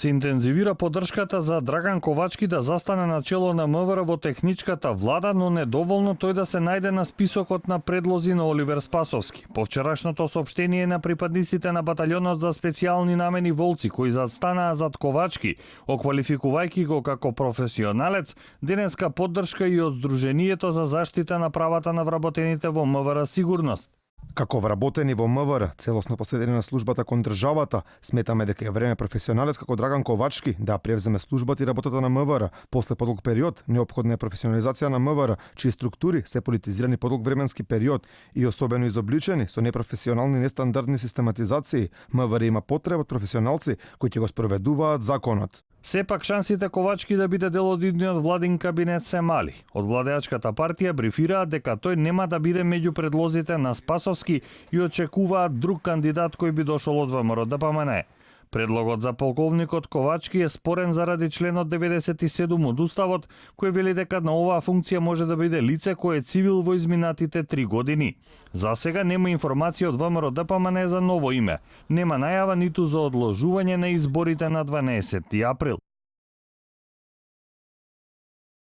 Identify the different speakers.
Speaker 1: Се интензивира поддршката за Драган Ковачки да застане на чело на МВР во техничката влада, но недоволно тој да се најде на списокот на предлози на Оливер Спасовски. По вчерашното соопштение на припадниците на баталјонот за специјални намени Волци, кои застанаа зад Ковачки, оквалификувајќи го како професионалец, денеска поддршка и од Сдруженијето за заштита на правата на вработените во МВР Сигурност.
Speaker 2: Како вработени во МВР, целосно посветени на службата кон државата, сметаме дека е време професионалец како Драган Ковачки да превземе службата и работата на МВР. После подолг период, неопходна е професионализација на МВР, чии структури се политизирани подолг временски период и особено изобличени со непрофесионални нестандардни систематизации. МВР има потреба од професионалци кои ќе го спроведуваат законот.
Speaker 1: Сепак шансите Ковачки да биде дел од идниот владин кабинет се мали. Од владеачката партија брифираат дека тој нема да биде меѓу предлозите на Спасовски и очекуваат друг кандидат кој би дошол од ВМРО ДПМН. Предлогот за полковникот Ковачки е спорен заради членот 97 од Уставот, кој вели дека на оваа функција може да биде лице кое е цивил во изминатите 3 години. За сега нема информација од ВМРО ДПМН за ново име. Нема најава ниту за одложување на изборите на 12 април.